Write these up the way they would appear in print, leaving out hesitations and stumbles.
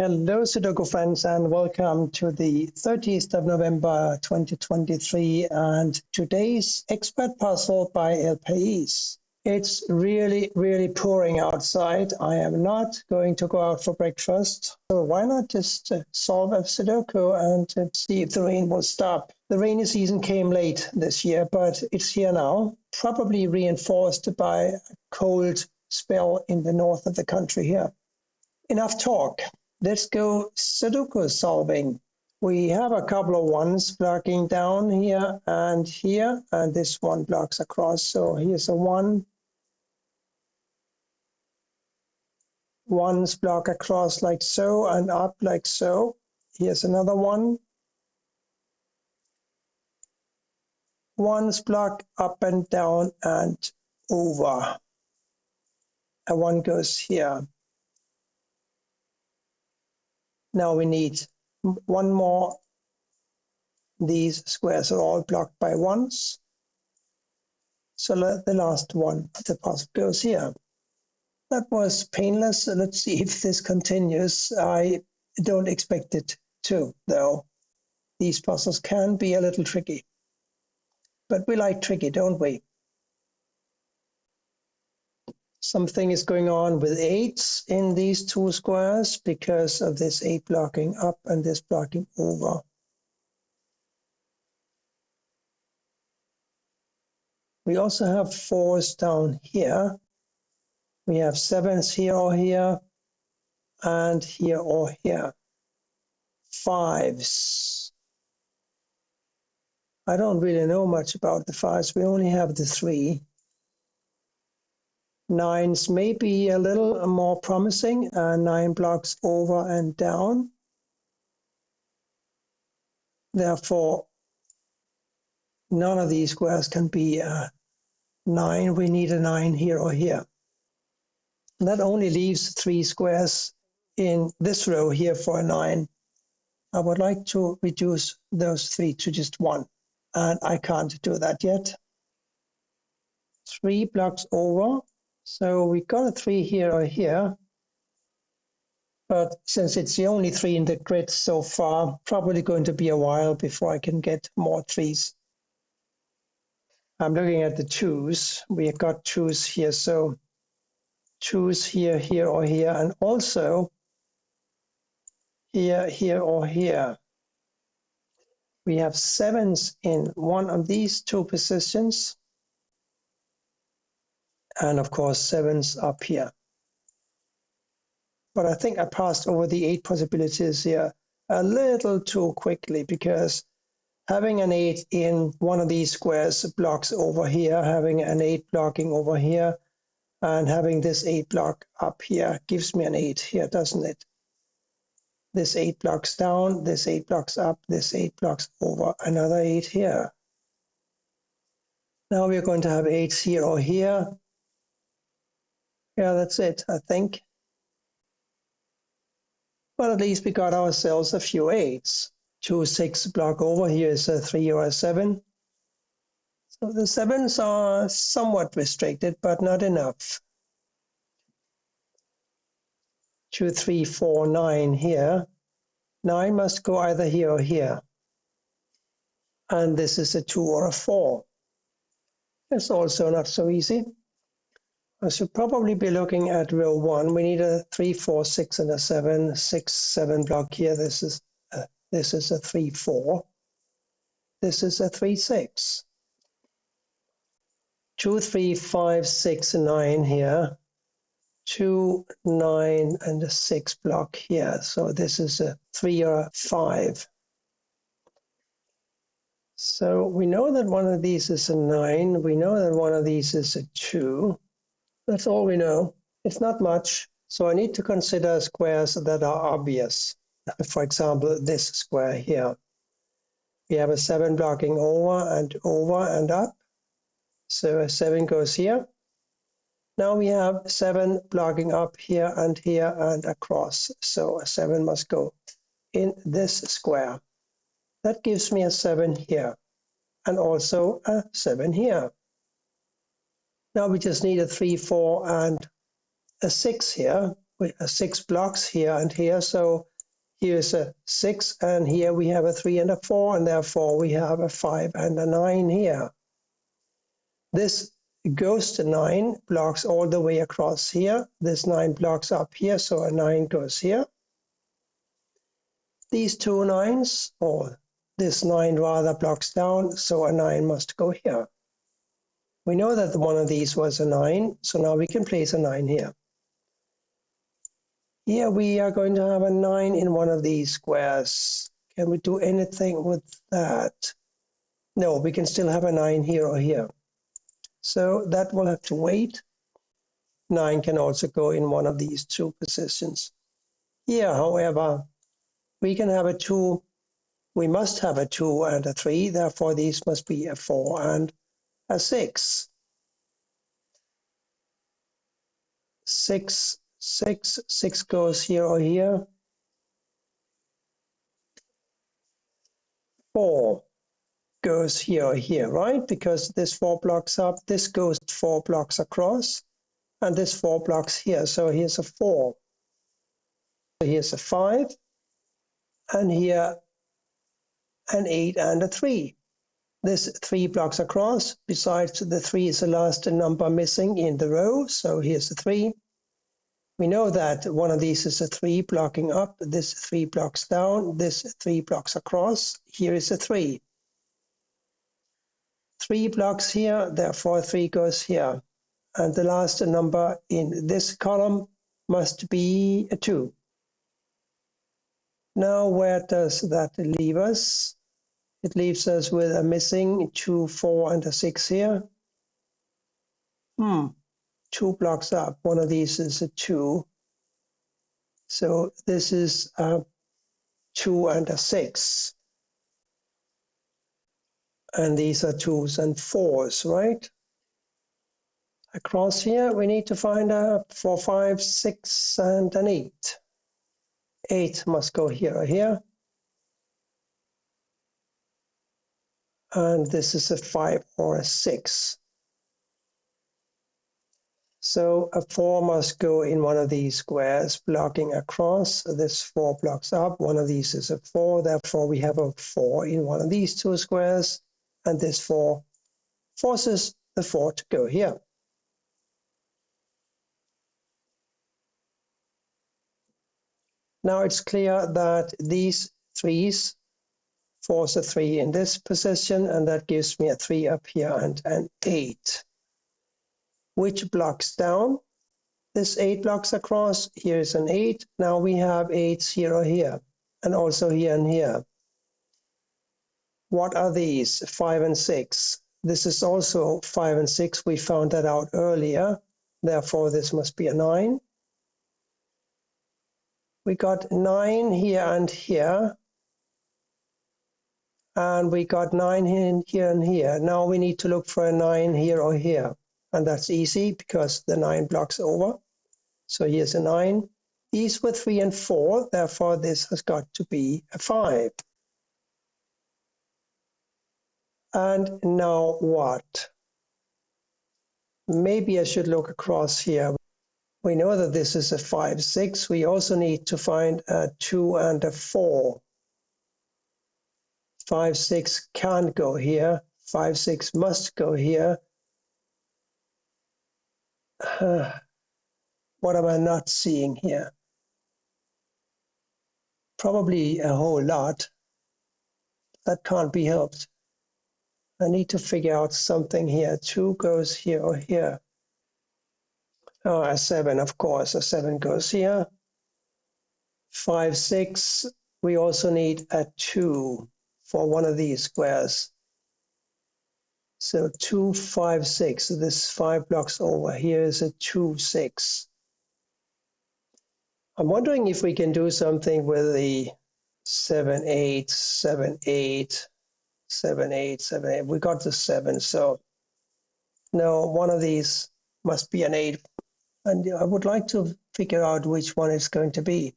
Hello, Sudoku friends, and welcome to the 30th of November 2023 and today's expert puzzle by El País. It's really pouring outside. I am not going to go out for breakfast, so why not just solve a Sudoku and see if the rain will stop. The rainy season came late this year, but it's here now, probably reinforced by a cold spell in the north of the country here. Enough talk. Let's go Sudoku solving. We have a couple of ones blocking down here, and this one blocks across. So here's a one. Ones block across like so and up like so. Here's another one. Ones block up and down and over. And one goes here. Now we need one more. These squares are all blocked by ones. So the last one, the puzzle goes here. That was painless. Let's see if this continues. I don't expect it to, though. These puzzles can be a little tricky. But we like tricky, don't we? Something is going on with 8s in these two squares because of this 8 blocking up and this blocking over. We also have 4s down here. We have 7s here or here, and here or here. 5s. I don't really know much about the 5s. We only have the 3. 9s may be a little more promising. 9 blocks over and down. Therefore, none of these squares can be a 9. We need a 9 here or here. That only leaves 3 squares in this row here for a 9. I would like to reduce those 3 to just 1, and I can't do that yet. 3 blocks over, so we got a 3 here or here, but since it's the only 3 in the grid so far, probably going to be a while before I can get more 3s. I'm looking at the 2s. We have got 2s here, so 2s here, here or here, and also here, here or here. We have 7s in one of these two positions, and of course 7s up here. But I think I passed over the 8 possibilities here a little too quickly, because having an 8 in one of these squares blocks over here, having an 8 blocking over here, and having this 8 block up here gives me an 8 here, doesn't it? This 8 blocks down, this 8 blocks up, this 8 blocks over, another 8 here. Now we're going to have 8s here or here. Yeah, that's it, I think. But at least we got ourselves a few 8s. 2 6 block over here is a 3 or a 7. So the 7s are somewhat restricted, but not enough. 2 3 4 9 here. 9 must go either here or here. And this is a 2 or a 4. It's also not so easy. I should probably be looking at row 1. We need a 3 4 6 and a 7. 6 7 block here. This is a 3 4. This is a 3 6. 2 3 5 6 9 here. 2 9 and a 6 block here. So this is a 3 or a 5. So we know that one of these is a 9. We know that one of these is a 2. That's all we know. It's not much. So I need to consider squares that are obvious. For example, this square here. We have a 7 blocking over and up. So a 7 goes here. Now we have 7 blocking up here and across. So a 7 must go in this square. That gives me a 7 here, and also a 7 here. Now we just need a 3, 4, and a 6 here. 6 blocks here and here. So here's a 6, and here we have a 3 and a 4, and therefore we have a 5 and a 9 here. This goes to 9 blocks all the way across here. This 9 blocks up here, so a 9 goes here. These 2 9s, or this 9 rather, blocks down, so a 9 must go here. We know that one of these was a 9, so now we can place a 9 here. Here we are going to have a 9 in one of these squares. Can we do anything with that? No, we can still have a 9 here or here. So that will have to wait. 9 can also go in one of these 2 positions. Here, however, we can have a 2. We must have a 2 and a 3. Therefore, these must be a 4 and a 6. 6 goes here or here. 4 goes here or here, right? Because this 4 blocks up, this goes 4 blocks across, and this 4 blocks here. So here's a 4. Here's a 5, and here an 8 and a 3. This 3 blocks across. Besides, the 3 is the last number missing in the row. So here's a 3. We know that one of these is a 3 blocking up. This 3 blocks down. This 3 blocks across. Here is a 3. 3 blocks here, therefore 3 goes here. And the last number in this column must be a 2. Now, where does that leave us? It leaves us with a missing 2, 4, and a 6 here. 2 blocks up. One of these is a 2. So this is a 2 and a 6. And these are 2s and 4s, right? Across here, we need to find a 4, 5, 6, and an 8. 8 must go here or here. And this is a 5 or a 6. So a 4 must go in one of these squares, blocking across. This 4 blocks up. One of these is a 4. Therefore, we have a 4 in one of these 2 squares. And this 4 forces the 4 to go here. Now it's clear that these 3s force a 3 in this position, and that gives me a 3 up here and an 8. Which blocks down? This 8 blocks across. Here is an 8. Now we have 8s here or here, and also here and here. What are these? 5 and 6. This is also 5 and 6. We found that out earlier. Therefore, this must be a 9. We got 9 here and here. And we got 9 here and here. Now we need to look for a 9 here or here. And that's easy because the 9 blocks over. So here's a 9. These were 3 and 4. Therefore, this has got to be a 5. And now what? Maybe I should look across here. We know that this is a 5, 6. We also need to find a 2 and a 4. 5, 6 can't go here. 5, 6 must go here. What am I not seeing here? Probably a whole lot. That can't be helped. I need to figure out something here. 2 goes here or here. Oh, a 7, of course. A 7 goes here. 5, 6. We also need a 2 for one of these squares. So 2, 5, 6. This 5 blocks over. Here is a 2, 6. I'm wondering if we can do something with the 7, 8, 7, 8, 7, 8, 7, 8. We got the 7, so no, one of these must be an 8. And I would like to figure out which one it's going to be.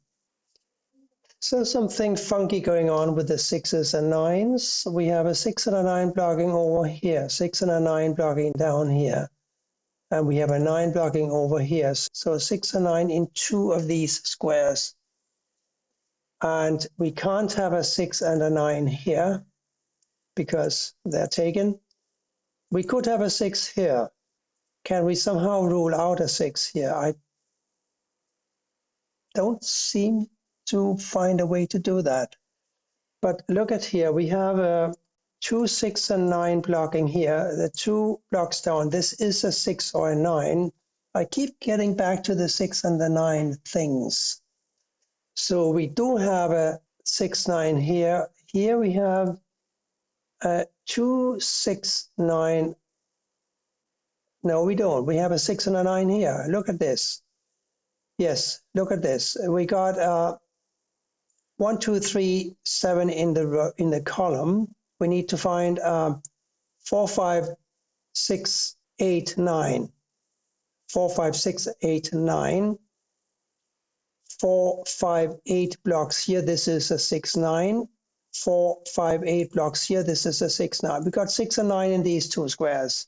So something funky going on with the 6s and 9s. We have a 6 and a 9 blocking over here, 6 and a 9 blocking down here. And we have a 9 blocking over here. So 6 and 9 in 2 of these squares. And we can't have a 6 and a 9 here because they're taken. We could have a 6 here. Can we somehow rule out a 6 here? I don't seem to find a way to do that. But look at here, we have a 2, 6 and 9 blocking here. The 2 blocks down, this is a 6 or a 9. I keep getting back to the 6 and the 9 things. So we do have a 6, 9 here. Here we have a 2, 6, 9. No, we don't. We have a 6 and a 9 here. Look at this. Yes, look at this. We got 1, 2, 3, 7 in the column. We need to find 4, 5, 6, 8, 9. 4, 5, 6, 8, 9. 4, 5, 8 blocks here. This is a 6, 9. 4, 5, 8 blocks here. This is a 6, 9. We got 6 and 9 in these 2 squares.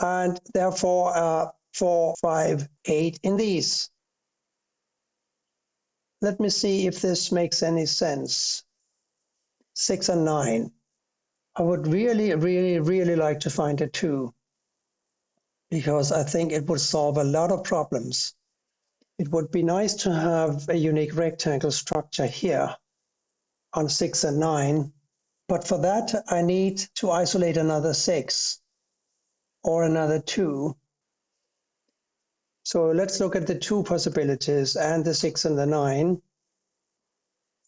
And therefore 4, 5, 8 in these. Let me see if this makes any sense. 6 and 9. I would really, really, really like to find a 2 because I think it would solve a lot of problems. It would be nice to have a unique rectangle structure here on 6 and 9, but for that I need to isolate another 6 or another 2. So let's look at the 2 possibilities and the 6 and the 9.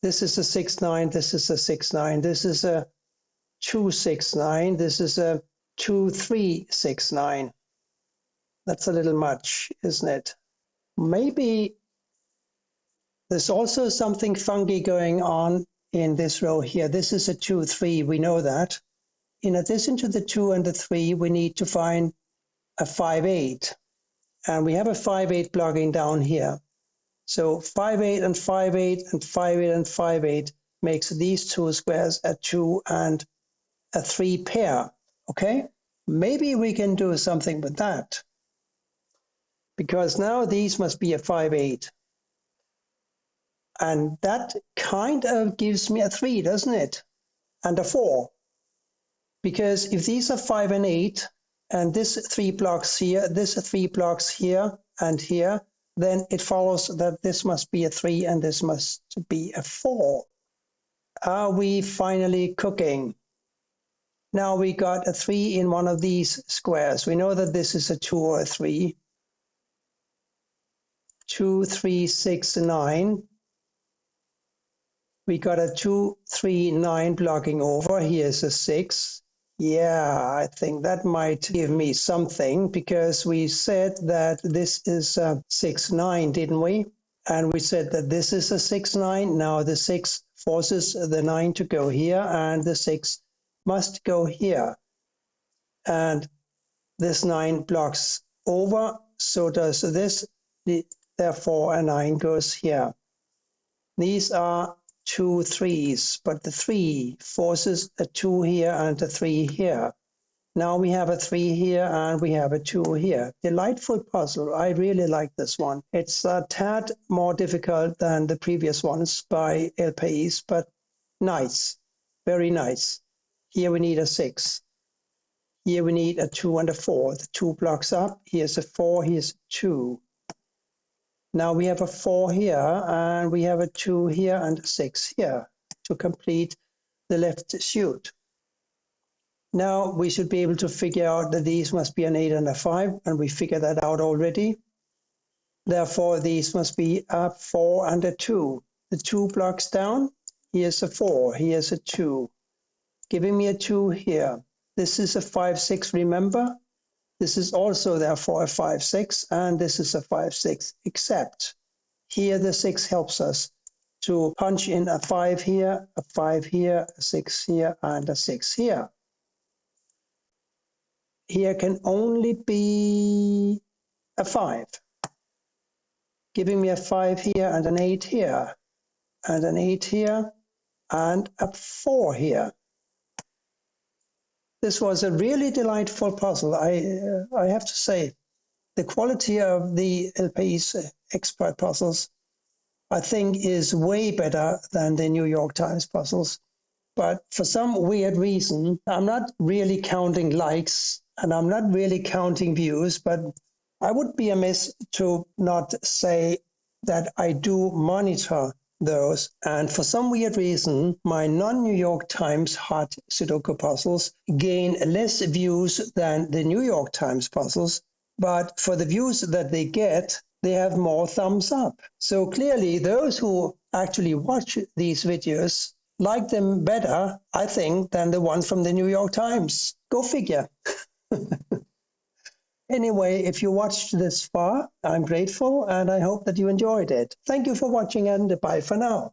This is a 6, 9, this is a 6, 9, this is a 2, 6, 9, this is a 2, 3, 6, 9. That's a little much, isn't it? Maybe there's also something funky going on in this row here. This is a 2, 3, we know that. In addition to the 2 and the 3, we need to find a 5, 8. And we have a 5, 8 blocking down here. So 5, 8 and 5, 8 and 5, 8 and 5, 8 makes these 2 squares a 2 and a 3 pair. Okay? Maybe we can do something with that. Because now these must be a 5, 8. And that kind of gives me a 3, doesn't it? And a 4. Because if these are 5 and 8, and this 3 blocks here, this 3 blocks here and here, then it follows that this must be a 3 and this must be a 4. Are we finally cooking? Now we got a 3 in one of these squares. We know that this is a 2 or a 3. 2, 3, 6, 9. We got a 2, 3, 9 blocking over. Here's a 6. Yeah, I think that might give me something because we said that this is a 6, 9, didn't we? And we said that this is a 6, 9. Now the 6 forces the 9 to go here and the 6 must go here. And this 9 blocks over, so does this. Therefore, a 9 goes here. These are 2 3s, but the 3 forces a 2 here and a 3 here. Now we have a 3 here and we have a 2 here. Delightful puzzle. I really like this one. It's a tad more difficult than the previous ones by El País, but nice. Very nice. Here we need a 6. Here we need a 2 and a 4. The 2 blocks up. Here's a 4, here's a 2. Now we have a 4 here, and we have a 2 here and a 6 here to complete the left suit. Now we should be able to figure out that these must be an 8 and a 5, and we figured that out already. Therefore, these must be a 4 and a 2. The 2 blocks down, here's a 4, here's a 2, giving me a 2 here. This is a 5, 6, remember? This is also therefore a 5, 6, and this is a 5, 6, except here the 6 helps us to punch in a 5 here, a 5 here, a 6 here, and a 6 here. Here can only be a 5, giving me a 5 here and an 8 here, and an 8 here, and a 4 here. This was a really delightful puzzle, I have to say. the quality of the LP's expert puzzles, I think, is way better than the New York Times puzzles. But for some weird reason, I'm not really counting likes and I'm not really counting views, but I would be amiss to not say that I do monitor those. And for some weird reason, my non-New York Times hot Sudoku puzzles gain less views than the New York Times puzzles. But for the views that they get, they have more thumbs up. So clearly, those who actually watch these videos like them better, I think, than the ones from the New York Times. Go figure. Anyway, if you watched this far, I'm grateful and I hope that you enjoyed it. Thank you for watching and bye for now.